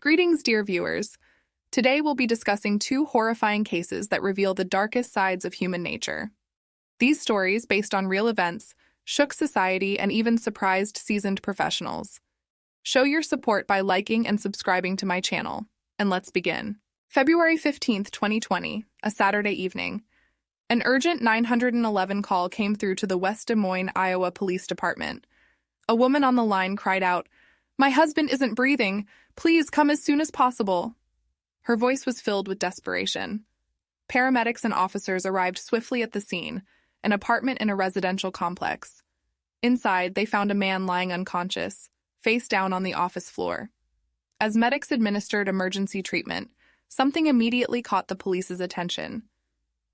Greetings, dear viewers. Today we'll be discussing two horrifying cases that reveal the darkest sides of human nature. These stories, based on real events, shook society and even surprised seasoned professionals. Show your support by liking and subscribing to my channel. And let's begin. February 15th, 2020, a Saturday evening. An urgent 911 call came through to the West Des Moines, Iowa Police Department. A woman on the line cried out, "My husband isn't breathing. Please come as soon as possible." Her voice was filled with desperation. Paramedics and officers arrived swiftly at the scene, an apartment in a residential complex. Inside, they found a man lying unconscious, face down on the office floor. As medics administered emergency treatment, something immediately caught the police's attention.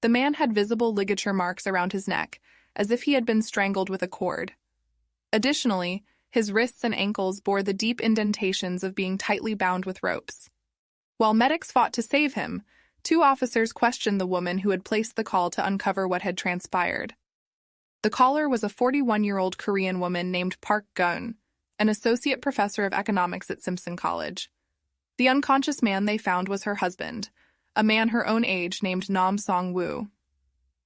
The man had visible ligature marks around his neck, as if he had been strangled with a cord. Additionally, his wrists and ankles bore the deep indentations of being tightly bound with ropes. While medics fought to save him, two officers questioned the woman who had placed the call to uncover what had transpired. The caller was a 41-year-old Korean woman named Park Geun, an associate professor of economics at Simpson College. The unconscious man they found was her husband, a man her own age named Nam Song-woo.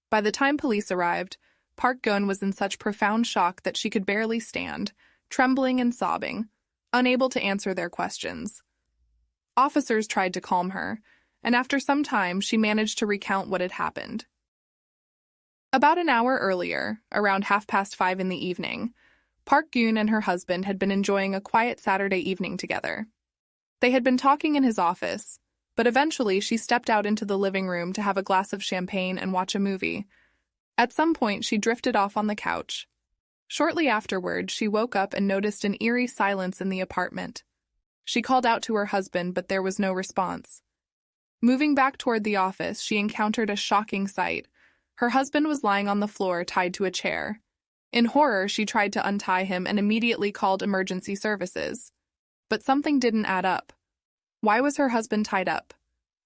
By the time police arrived, Park Geun was in such profound shock that she could barely stand, trembling and sobbing, unable to answer their questions. Officers tried to calm her, and after some time she managed to recount what had happened. About an hour earlier, around 5:30 in the evening, Park Geun and her husband had been enjoying a quiet Saturday evening together. They had been talking in his office, but eventually she stepped out into the living room to have a glass of champagne and watch a movie. At some point, she drifted off on the couch. Shortly afterward, she woke up and noticed an eerie silence in the apartment. She called out to her husband, but there was no response. Moving back toward the office, she encountered a shocking sight. Her husband was lying on the floor, tied to a chair. In horror, she tried to untie him and immediately called emergency services. But something didn't add up. Why was her husband tied up?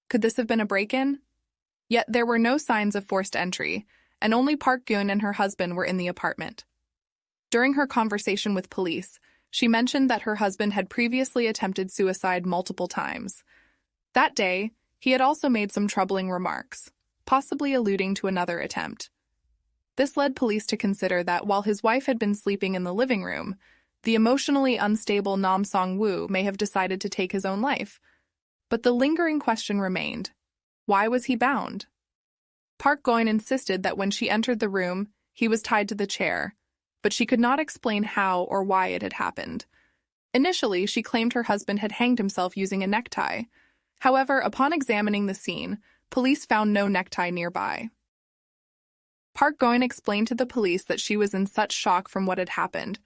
Could this have been a break-in? Yet there were no signs of forced entry, and only Park Geun and her husband were in the apartment. During her conversation with police, she mentioned that her husband had previously attempted suicide multiple times. That day, he had also made some troubling remarks, possibly alluding to another attempt. This led police to consider that while his wife had been sleeping in the living room, the emotionally unstable Nam Song-woo may have decided to take his own life. But the lingering question remained: why was he bound? Park Geun insisted that when she entered the room, he was tied to the chair, but she could not explain how or why it had happened. Initially, she claimed her husband had hanged himself using a necktie. However, upon examining the scene, police found no necktie nearby. Park Geun explained to the police that she was in such shock from what had happened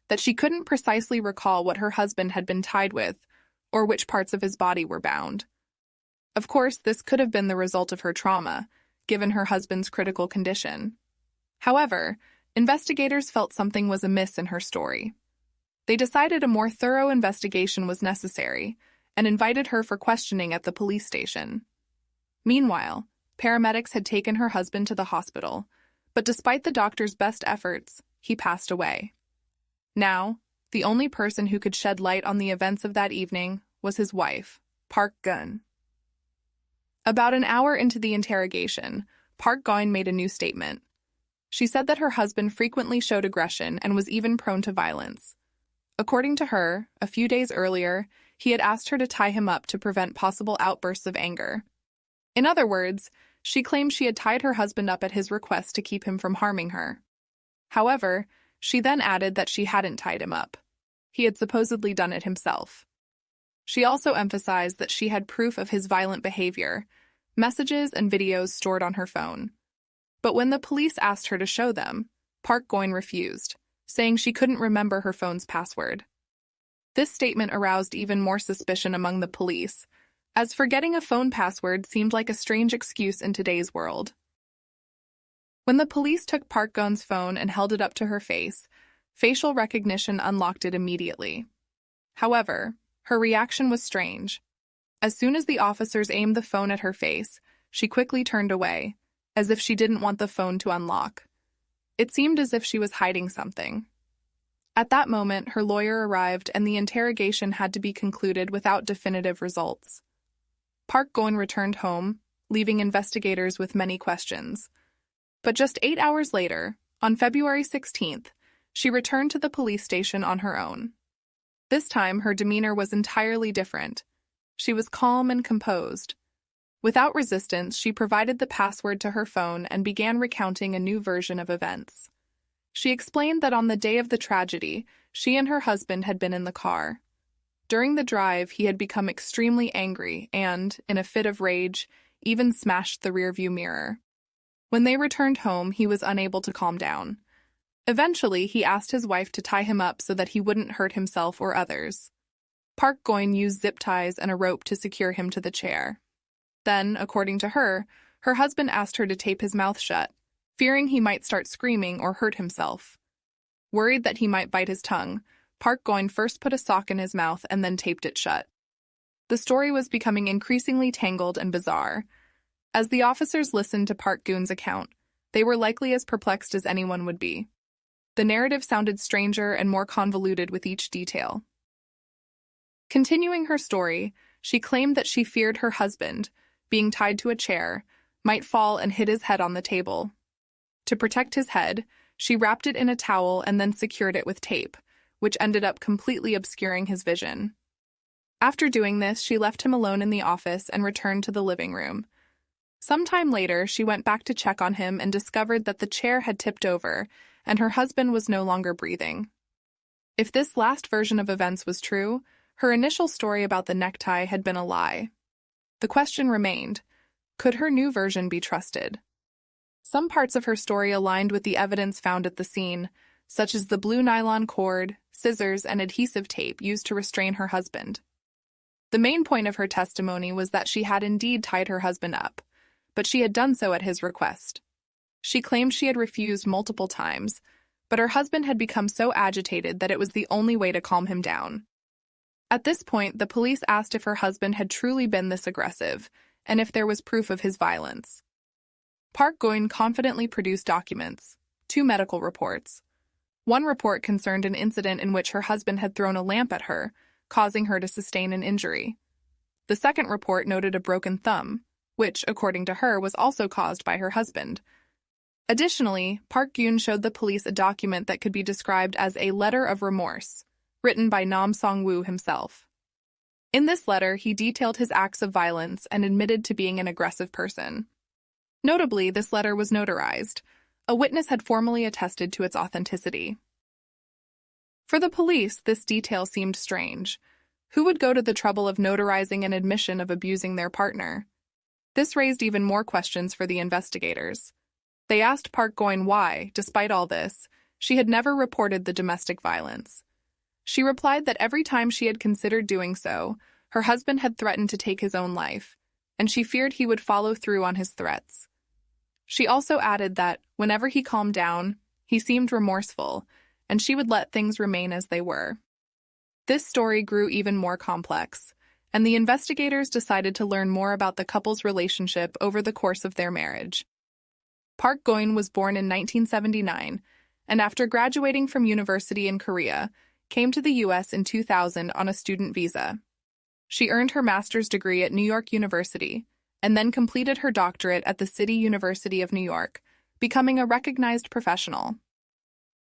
that she couldn't precisely recall what her husband had been tied with or which parts of his body were bound. Of course, this could have been the result of her trauma, given her husband's critical condition. However, investigators felt something was amiss in her story. They decided a more thorough investigation was necessary and invited her for questioning at the police station. Meanwhile, paramedics had taken her husband to the hospital, but despite the doctor's best efforts, he passed away. Now, the only person who could shed light on the events of that evening was his wife, Park Geun. About an hour into the interrogation, Park Geun made a new statement. She said that her husband frequently showed aggression and was even prone to violence. According to her, a few days earlier, he had asked her to tie him up to prevent possible outbursts of anger. In other words, she claimed she had tied her husband up at his request to keep him from harming her. However, she then added that she hadn't tied him up. He had supposedly done it himself. She also emphasized that she had proof of his violent behavior, messages and videos stored on her phone. But when the police asked her to show them, Park Geun refused, saying she couldn't remember her phone's password. This statement aroused even more suspicion among the police, as forgetting a phone password seemed like a strange excuse in today's world. When the police took Park Geun's phone and held it up to her face, facial recognition unlocked it immediately. However, her reaction was strange. As soon as the officers aimed the phone at her face, she quickly turned away, as if she didn't want the phone to unlock. It seemed as if she was hiding something. At that moment, her lawyer arrived and the interrogation had to be concluded without definitive results. Park Geun returned home, leaving investigators with many questions. But just 8 hours later, on February 16th, she returned to the police station on her own. This time, her demeanor was entirely different. She was calm and composed. Without resistance, she provided the password to her phone and began recounting a new version of events. She explained that on the day of the tragedy, she and her husband had been in the car. During the drive, he had become extremely angry and, in a fit of rage, even smashed the rearview mirror. When they returned home, he was unable to calm down. Eventually, he asked his wife to tie him up so that he wouldn't hurt himself or others. Park Geun used zip ties and a rope to secure him to the chair. Then, according to her, her husband asked her to tape his mouth shut, fearing he might start screaming or hurt himself. Worried that he might bite his tongue, Park Geun first put a sock in his mouth and then taped it shut. The story was becoming increasingly tangled and bizarre. As the officers listened to Park Geun's account, they were likely as perplexed as anyone would be. The narrative sounded stranger and more convoluted with each detail. Continuing her story, she claimed that she feared her husband, being tied to a chair, might fall and hit his head on the table. To protect his head, she wrapped it in a towel and then secured it with tape, which ended up completely obscuring his vision. After doing this, she left him alone in the office and returned to the living room. Sometime later, she went back to check on him and discovered that the chair had tipped over and her husband was no longer breathing. If this last version of events was true, her initial story about the necktie had been a lie. The question remained, could her new version be trusted? Some parts of her story aligned with the evidence found at the scene, such as the blue nylon cord, scissors, and adhesive tape used to restrain her husband. The main point of her testimony was that she had indeed tied her husband up, but she had done so at his request. She claimed she had refused multiple times, but her husband had become so agitated that it was the only way to calm him down. At this point, the police asked if her husband had truly been this aggressive, and if there was proof of his violence. Park Geun confidently produced documents, 2 medical reports. One report concerned an incident in which her husband had thrown a lamp at her, causing her to sustain an injury. The second report noted a broken thumb, which, according to her, was also caused by her husband. Additionally, Park Geun showed the police a document that could be described as a letter of remorse, written by Nam Song-woo himself. In this letter, he detailed his acts of violence and admitted to being an aggressive person. Notably, this letter was notarized. A witness had formally attested to its authenticity. For the police, this detail seemed strange. Who would go to the trouble of notarizing an admission of abusing their partner? This raised even more questions for the investigators. They asked Park Geun why, despite all this, she had never reported the domestic violence. She replied that every time she had considered doing so, her husband had threatened to take his own life, and she feared he would follow through on his threats. She also added that, whenever he calmed down, he seemed remorseful, and she would let things remain as they were. This story grew even more complex, and the investigators decided to learn more about the couple's relationship over the course of their marriage. Park Geun was born in 1979, and after graduating from university in Korea, came to the U.S. in 2000 on a student visa. She earned her master's degree at New York University, and then completed her doctorate at the City University of New York, becoming a recognized professional.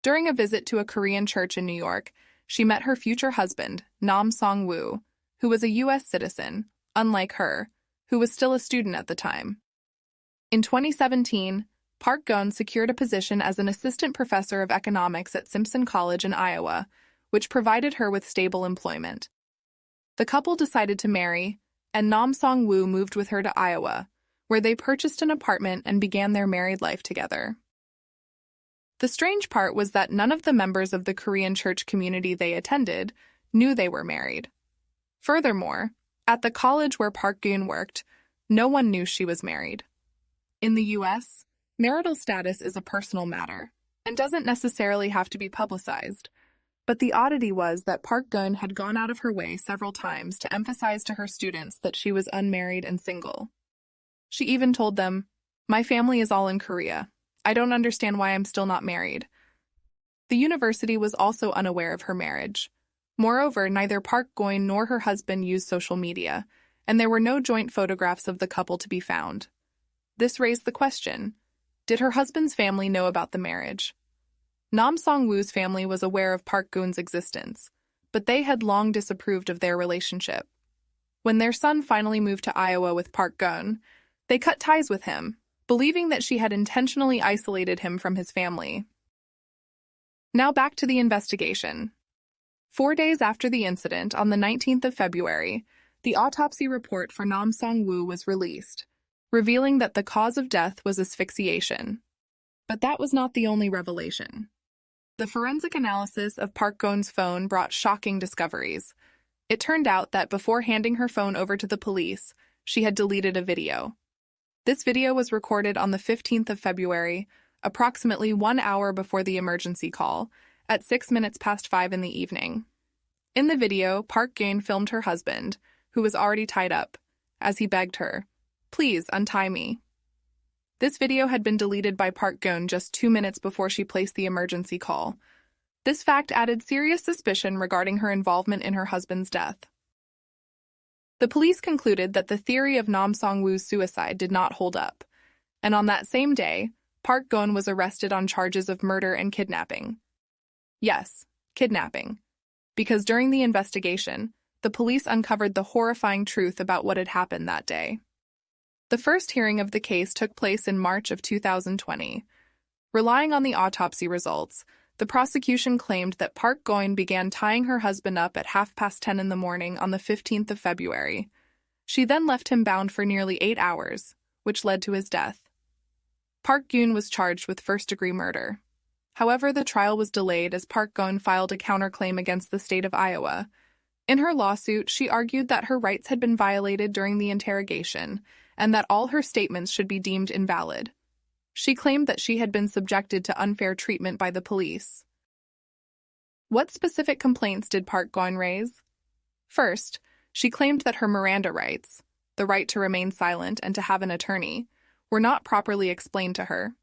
During a visit to a Korean church in New York, she met her future husband, Nam Song-woo, who was a U.S. citizen, unlike her, who was still a student at the time. In 2017, Park Geun secured a position as an assistant professor of economics at Simpson College in Iowa, which provided her with stable employment. The couple decided to marry, and Nam Song-woo moved with her to Iowa, where they purchased an apartment and began their married life together. The strange part was that none of the members of the Korean church community they attended knew they were married. Furthermore, at the college where Park Geun worked, no one knew she was married. In the U.S., marital status is a personal matter and doesn't necessarily have to be publicized. But the oddity was that Park Geun had gone out of her way several times to emphasize to her students that she was unmarried and single. She even told them, "My family is all in Korea. I don't understand why I'm still not married." The university was also unaware of her marriage. Moreover, neither Park Geun nor her husband used social media, and there were no joint photographs of the couple to be found. This raised the question, did her husband's family know about the marriage? Nam Song-woo's family was aware of Park Geun's existence, but they had long disapproved of their relationship. When their son finally moved to Iowa with Park Geun, they cut ties with him, believing that she had intentionally isolated him from his family. Now back to the investigation. 4 days after the incident, on the 19th of February, the autopsy report for Nam Song-woo was released, revealing that the cause of death was asphyxiation. But that was not the only revelation. The forensic analysis of Park Geun's phone brought shocking discoveries. It turned out that before handing her phone over to the police, she had deleted a video. This video was recorded on the 15th of February, approximately 1 hour before the emergency call, at 6 minutes past 5 in the evening. In the video, Park Geun filmed her husband, who was already tied up, as he begged her, "Please untie me." This video had been deleted by Park Geun just 2 minutes before she placed the emergency call. This fact added serious suspicion regarding her involvement in her husband's death. The police concluded that the theory of Nam Song-woo's suicide did not hold up, and on that same day, Park Geun was arrested on charges of murder and kidnapping. Yes, kidnapping. Because during the investigation, the police uncovered the horrifying truth about what had happened that day. The first hearing of the case took place in March of 2020. Relying on the autopsy results, the prosecution claimed that Park Geun began tying her husband up at 10:30 in the morning on the 15th of February. She then left him bound for nearly 8 hours, which led to his death. Park Geun was charged with first-degree murder. However, the trial was delayed as Park Geun filed a counterclaim against the state of Iowa. In her lawsuit, she argued that her rights had been violated during the interrogation and that all her statements should be deemed invalid. She claimed that she had been subjected to unfair treatment by the police. What specific complaints did Park Geun raise? First, she claimed that her Miranda rights, the right to remain silent and to have an attorney, were not properly explained to her.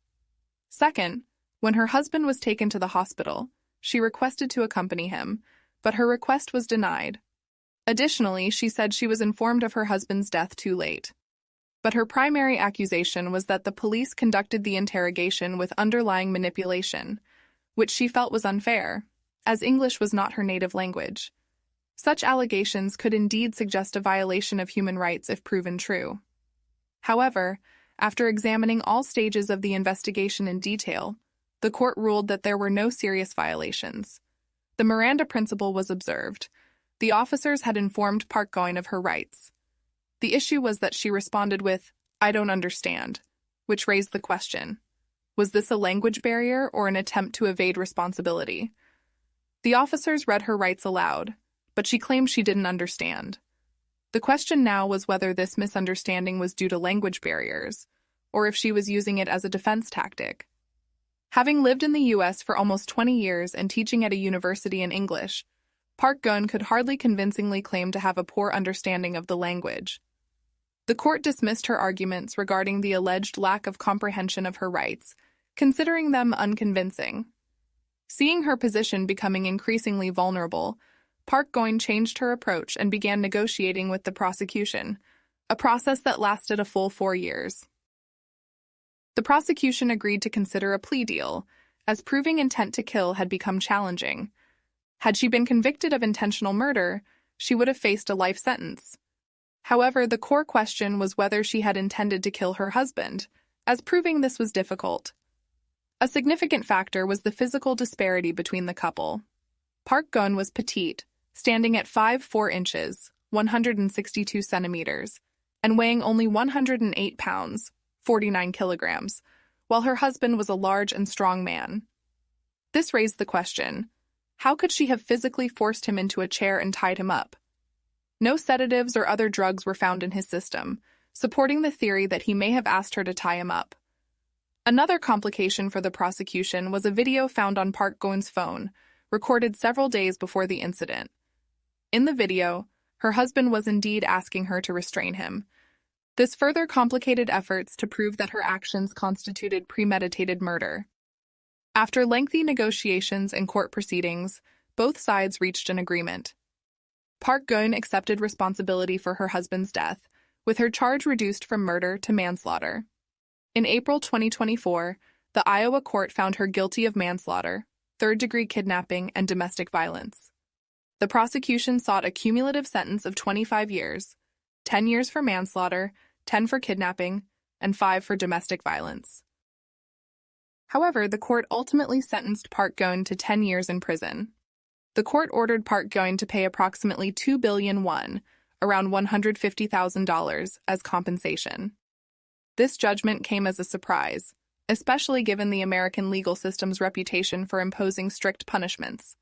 Second, when her husband was taken to the hospital, she requested to accompany him, but her request was denied. Additionally, she said she was informed of her husband's death too late. But her primary accusation was that the police conducted the interrogation with underlying manipulation, which she felt was unfair, as English was not her native language. Such allegations could indeed suggest a violation of human rights if proven true. However, after examining all stages of the investigation in detail, the court ruled that there were no serious violations. The Miranda principle was observed. The officers had informed Park Geun of her rights. The issue was that she responded with, "I don't understand," which raised the question, was this a language barrier or an attempt to evade responsibility? The officers read her rights aloud, but she claimed she didn't understand. The question now was whether this misunderstanding was due to language barriers, or if she was using it as a defense tactic. Having lived in the U.S. for almost 20 years and teaching at a university in English, Park Geun could hardly convincingly claim to have a poor understanding of the language. The court dismissed her arguments regarding the alleged lack of comprehension of her rights, considering them unconvincing. Seeing her position becoming increasingly vulnerable, Park Geun changed her approach and began negotiating with the prosecution, a process that lasted a full 4 years. The prosecution agreed to consider a plea deal, as proving intent to kill had become challenging. Had she been convicted of intentional murder, she would have faced a life sentence. However, the core question was whether she had intended to kill her husband, as proving this was difficult. A significant factor was the physical disparity between the couple. Park Geun was petite, standing at 5'4" inches, 162 centimeters, and weighing only 108 pounds, 49 kilograms, while her husband was a large and strong man. This raised the question, how could she have physically forced him into a chair and tied him up? No sedatives or other drugs were found in his system, supporting the theory that he may have asked her to tie him up. Another complication for the prosecution was a video found on Park Geun's phone, recorded several days before the incident. In the video, her husband was indeed asking her to restrain him. This further complicated efforts to prove that her actions constituted premeditated murder. After lengthy negotiations and court proceedings, both sides reached an agreement. Park Geun accepted responsibility for her husband's death, with her charge reduced from murder to manslaughter. In April 2024, the Iowa court found her guilty of manslaughter, third-degree kidnapping, and domestic violence. The prosecution sought a cumulative sentence of 25 years, 10 years for manslaughter, 10 for kidnapping, and 5 for domestic violence. However, the court ultimately sentenced Park Geun to 10 years in prison. The court ordered Park Geun to pay approximately 2 billion won, around $150,000, as compensation. This judgment came as a surprise, especially given the American legal system's reputation for imposing strict punishments.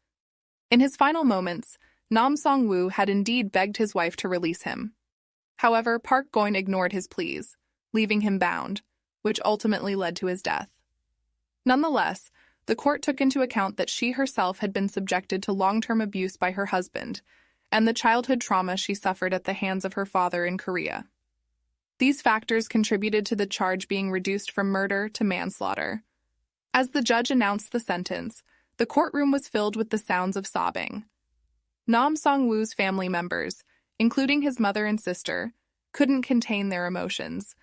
In his final moments, Nam Song-woo had indeed begged his wife to release him. However, Park Geun ignored his pleas, leaving him bound, which ultimately led to his death. Nonetheless, the court took into account that she herself had been subjected to long-term abuse by her husband and the childhood trauma she suffered at the hands of her father in Korea. These factors contributed to the charge being reduced from murder to manslaughter. As the judge announced the sentence, the courtroom was filled with the sounds of sobbing. Nam Song-woo's family members, including his mother and sister, couldn't contain their emotions.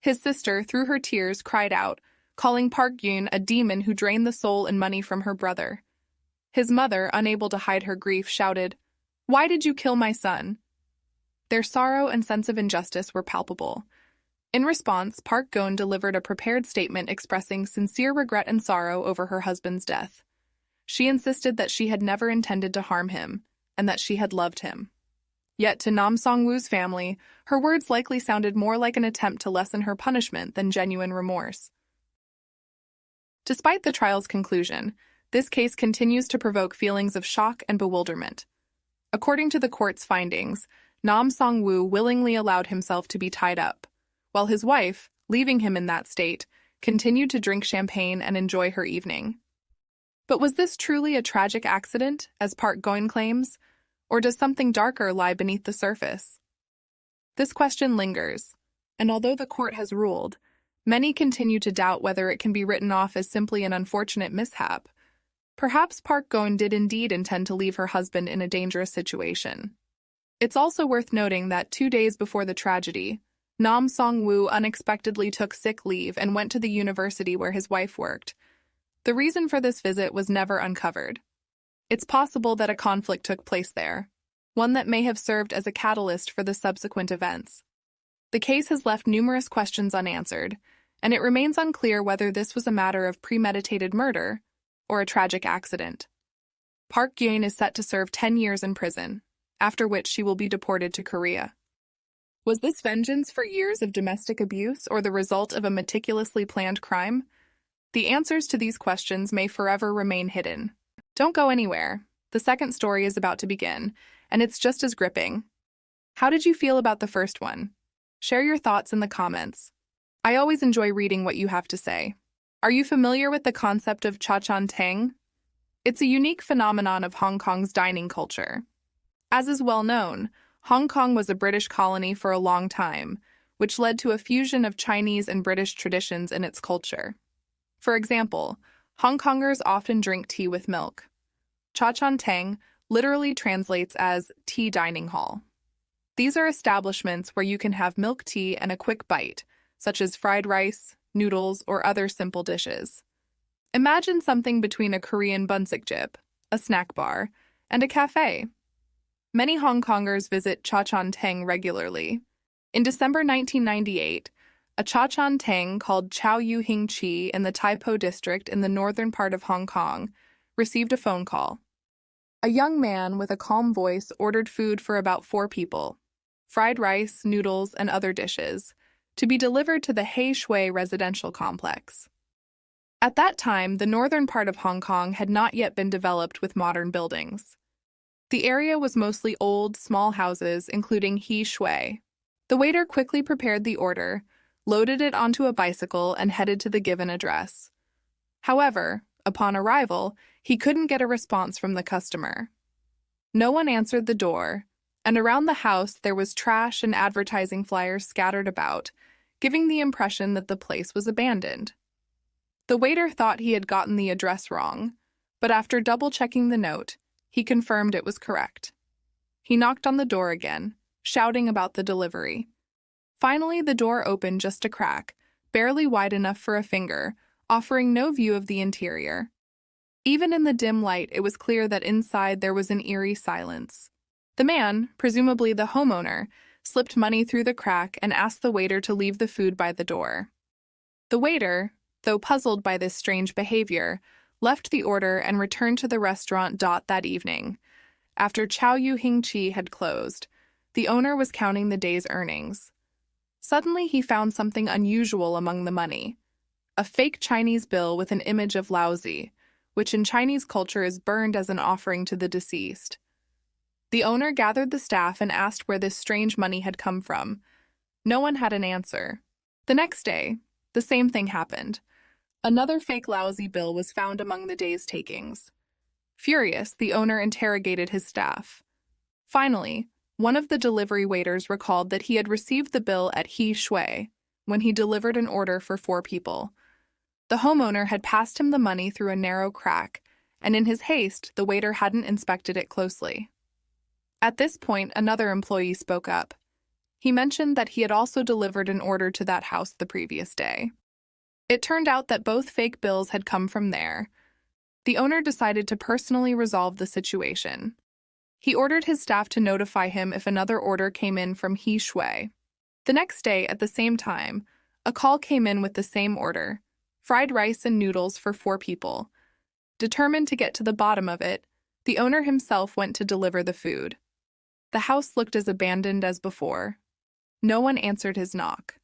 His sister, through her tears, cried out, calling Park Geun a demon who drained the soul and money from her brother. His mother, unable to hide her grief, shouted, "Why did you kill my son?" Their sorrow and sense of injustice were palpable. In response, Park Geun delivered a prepared statement expressing sincere regret and sorrow over her husband's death. She insisted that she had never intended to harm him, and that she had loved him. Yet to Nam Song-woo's family, her words likely sounded more like an attempt to lessen her punishment than genuine remorse. Despite the trial's conclusion, this case continues to provoke feelings of shock and bewilderment. According to the court's findings, Nam Song-woo willingly allowed himself to be tied up, while his wife, leaving him in that state, continued to drink champagne and enjoy her evening. But was this truly a tragic accident, as Park Geun claims, or does something darker lie beneath the surface? This question lingers, and although the court has ruled, many continue to doubt whether it can be written off as simply an unfortunate mishap. Perhaps Park Geun did indeed intend to leave her husband in a dangerous situation. It's also worth noting that 2 days before the tragedy, Nam Song-woo unexpectedly took sick leave and went to the university where his wife worked. The reason for this visit was never uncovered. It's possible that a conflict took place there, one that may have served as a catalyst for the subsequent events. The case has left numerous questions unanswered, and it remains unclear whether this was a matter of premeditated murder or a tragic accident. Park Geun is set to serve 10 years in prison, after which she will be deported to Korea. Was this vengeance for years of domestic abuse or the result of a meticulously planned crime? The answers to these questions may forever remain hidden. Don't go anywhere. The second story is about to begin, and it's just as gripping. How did you feel about the first one? Share your thoughts in the comments. I always enjoy reading what you have to say. Are you familiar with the concept of cha-chan teng? It's a unique phenomenon of Hong Kong's dining culture. As is well known, Hong Kong was a British colony for a long time, which led to a fusion of Chinese and British traditions in its culture. For example, Hong Kongers often drink tea with milk. Cha-chan teng literally translates as tea dining hall. These are establishments where you can have milk tea and a quick bite, such as fried rice, noodles, or other simple dishes. Imagine something between a Korean bunsikjip, a snack bar, and a cafe. Many Hong Kongers visit cha-chan teng regularly. In December 1998, a cha-chan teng called Chow Yu Hing Chi in the Tai Po district in the northern part of Hong Kong received a phone call. A young man with a calm voice ordered food for about 4 people, fried rice, noodles, and other dishes, to be delivered to the Hei Shui residential complex. At that time, the northern part of Hong Kong had not yet been developed with modern buildings. The area was mostly old, small houses, including Hei Shui. The waiter quickly prepared the order, loaded it onto a bicycle, and headed to the given address. However, upon arrival, he couldn't get a response from the customer. No one answered the door, and around the house there was trash and advertising flyers scattered about, giving the impression that the place was abandoned. The waiter thought he had gotten the address wrong, but after double-checking the note, he confirmed it was correct. He knocked on the door again, shouting about the delivery. Finally, the door opened just a crack, barely wide enough for a finger, offering no view of the interior. Even in the dim light, it was clear that inside there was an eerie silence. The man, presumably the homeowner, slipped money through the crack and asked the waiter to leave the food by the door. The waiter, though puzzled by this strange behavior, left the order and returned to the restaurant that evening. After Chow Yu Hing Chi had closed, the owner was counting the day's earnings. Suddenly, he found something unusual among the money: a fake Chinese bill with an image of Laozi, which in Chinese culture is burned as an offering to the deceased. The owner gathered the staff and asked where this strange money had come from. No one had an answer. The next day, the same thing happened. Another fake Laozi bill was found among the day's takings. Furious, the owner interrogated his staff. Finally, one of the delivery waiters recalled that he had received the bill at He Shui when he delivered an order for 4 people. The homeowner had passed him the money through a narrow crack, and in his haste, the waiter hadn't inspected it closely. At this point, another employee spoke up. He mentioned that he had also delivered an order to that house the previous day. It turned out that both fake bills had come from there. The owner decided to personally resolve the situation. He ordered his staff to notify him if another order came in from He Shui. The next day, at the same time, a call came in with the same order: fried rice and noodles for 4 people. Determined to get to the bottom of it, the owner himself went to deliver the food. The house looked as abandoned as before. No one answered his knock.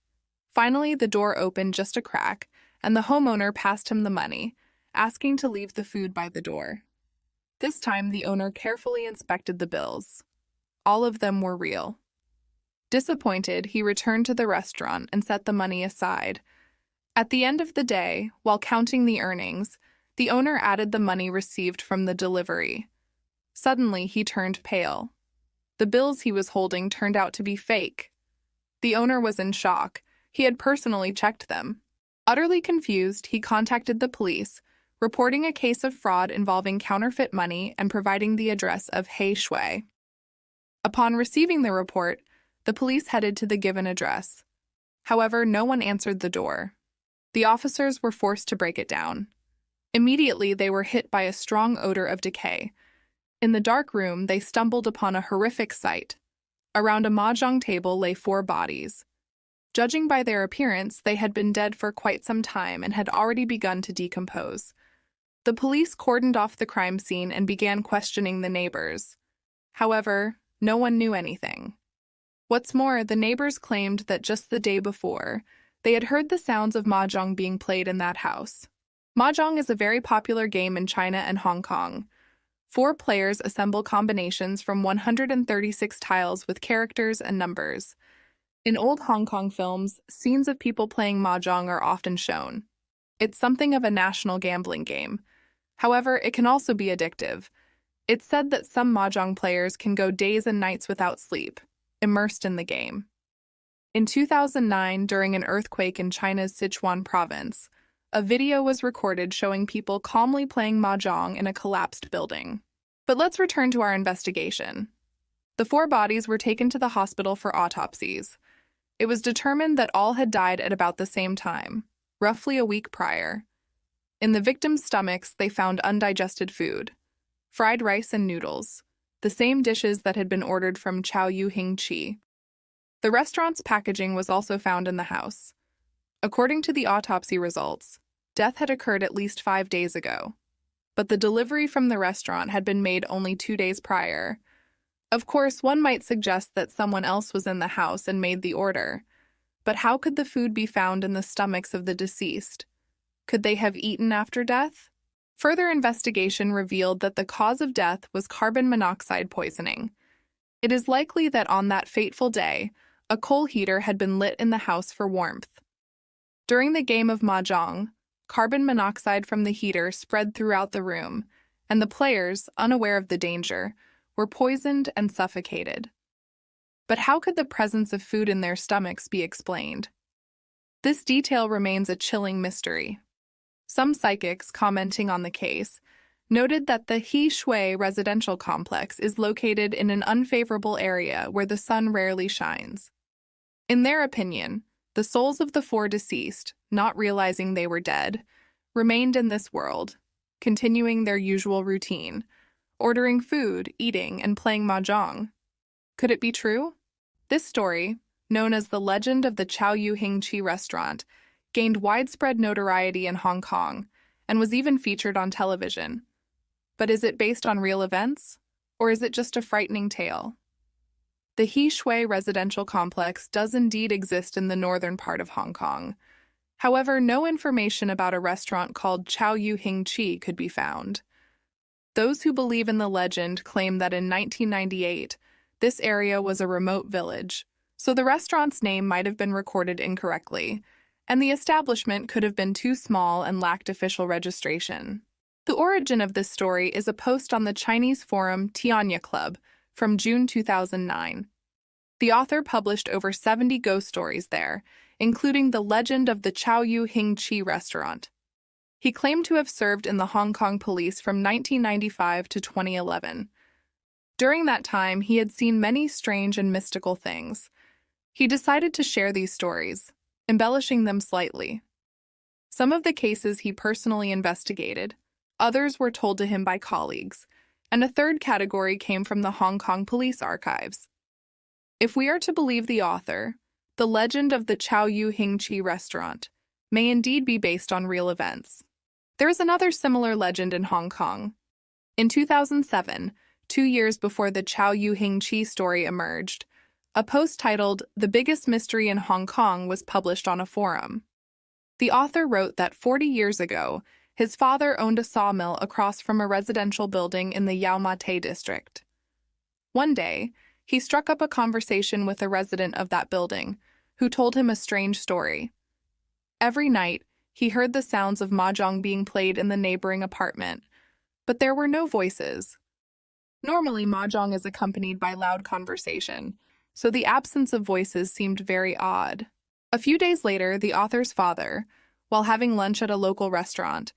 Finally, the door opened just a crack, and the homeowner passed him the money, asking to leave the food by the door. This time, the owner carefully inspected the bills. All of them were real. Disappointed, he returned to the restaurant and set the money aside. At the end of the day, while counting the earnings, the owner added the money received from the delivery. Suddenly, he turned pale. The bills he was holding turned out to be fake. The owner was in shock. He had personally checked them. Utterly confused, he contacted the police, reporting a case of fraud involving counterfeit money and providing the address of He Shui. Upon receiving the report, the police headed to the given address. However, no one answered the door. The officers were forced to break it down. Immediately, they were hit by a strong odor of decay. In the dark room, they stumbled upon a horrific sight. Around a mahjong table lay 4 bodies. Judging by their appearance, they had been dead for quite some time and had already begun to decompose. The police cordoned off the crime scene and began questioning the neighbors. However, no one knew anything. What's more, the neighbors claimed that just the day before, they had heard the sounds of mahjong being played in that house. Mahjong is a very popular game in China and Hong Kong. 4 players assemble combinations from 136 tiles with characters and numbers. In old Hong Kong films, scenes of people playing mahjong are often shown. It's something of a national gambling game. However, it can also be addictive. It's said that some mahjong players can go days and nights without sleep, immersed in the game. In 2009, during an earthquake in China's Sichuan province, a video was recorded showing people calmly playing mahjong in a collapsed building. But let's return to our investigation. The 4 bodies were taken to the hospital for autopsies. It was determined that all had died at about the same time, roughly a week prior. In the victims' stomachs, they found undigested food: fried rice and noodles, the same dishes that had been ordered from Chow Yu Hing Chi. The restaurant's packaging was also found in the house. According to the autopsy results, death had occurred at least 5 days ago, but the delivery from the restaurant had been made only 2 days prior. Of course, one might suggest that someone else was in the house and made the order, but how could the food be found in the stomachs of the deceased? Could they have eaten after death? Further investigation revealed that the cause of death was carbon monoxide poisoning. It is likely that on that fateful day, a coal heater had been lit in the house for warmth. During the game of mahjong, carbon monoxide from the heater spread throughout the room, and the players, unaware of the danger, were poisoned and suffocated. But how could the presence of food in their stomachs be explained? This detail remains a chilling mystery. Some psychics commenting on the case noted that the He Shui residential complex is located in an unfavorable area where the sun rarely shines. In their opinion, the souls of the four deceased, not realizing they were dead, remained in this world, continuing their usual routine, ordering food, eating, and playing mahjong. Could it be true? This story, known as the legend of the Chow Yu Hing Chi restaurant, gained widespread notoriety in Hong Kong and was even featured on television. But is it based on real events, or is it just a frightening tale? The He Shui residential complex does indeed exist in the northern part of Hong Kong. However, no information about a restaurant called Chow Yu Hing Chi could be found. Those who believe in the legend claim that in 1998, this area was a remote village, so the restaurant's name might have been recorded incorrectly, and the establishment could have been too small and lacked official registration. The origin of this story is a post on the Chinese forum Tianya Club from June 2009. The author published over 70 ghost stories there, including the legend of the Chow Yu Hing Chi restaurant. He claimed to have served in the Hong Kong police from 1995 to 2011. During that time, he had seen many strange and mystical things. He decided to share these stories, embellishing them slightly. Some of the cases he personally investigated, others were told to him by colleagues, and a third category came from the Hong Kong police archives. If we are to believe the author, the legend of the Chow Yu Hing Chi restaurant may indeed be based on real events. There is another similar legend in Hong Kong. In 2007, 2 years before the Chow Yu Hing Chi story emerged, a post titled "The Biggest Mystery in Hong Kong" was published on a forum. The author wrote that 40 years ago, his father owned a sawmill across from a residential building in the Yau Ma Tei district. One day, he struck up a conversation with a resident of that building, who told him a strange story. Every night, he heard the sounds of mahjong being played in the neighboring apartment, but there were no voices. Normally, mahjong is accompanied by loud conversation, so the absence of voices seemed very odd. A few days later, the author's father, while having lunch at a local restaurant,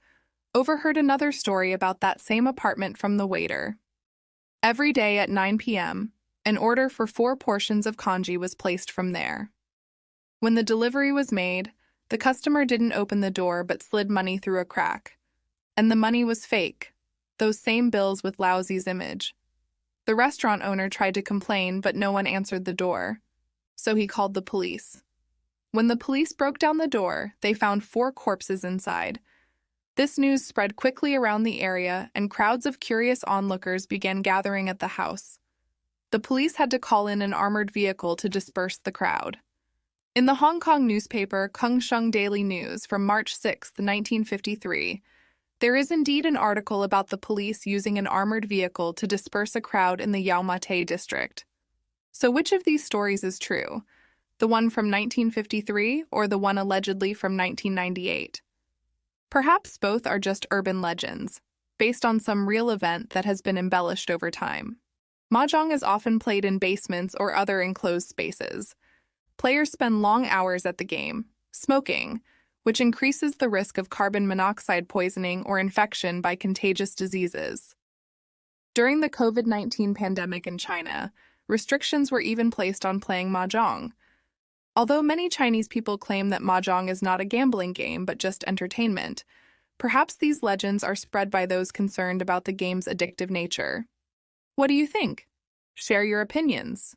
overheard another story about that same apartment from the waiter. Every day at 9 p.m., an order for 4 portions of congee was placed from there. When the delivery was made, the customer didn't open the door but slid money through a crack. And the money was fake, those same bills with Laozi's image. The restaurant owner tried to complain, but no one answered the door. So he called the police. When the police broke down the door, they found 4 corpses inside. This news spread quickly around the area, and crowds of curious onlookers began gathering at the house. The police had to call in an armored vehicle to disperse the crowd. In the Hong Kong newspaper Kung Sheng Daily News from March 6, 1953, there is indeed an article about the police using an armored vehicle to disperse a crowd in the Yau Ma Tei district. So which of these stories is true? The one from 1953 or the one allegedly from 1998? Perhaps both are just urban legends, based on some real event that has been embellished over time. Mahjong is often played in basements or other enclosed spaces. Players spend long hours at the game, smoking, which increases the risk of carbon monoxide poisoning or infection by contagious diseases. During the COVID-19 pandemic in China, restrictions were even placed on playing mahjong. Although many Chinese people claim that mahjong is not a gambling game but just entertainment, perhaps these legends are spread by those concerned about the game's addictive nature. What do you think? Share your opinions.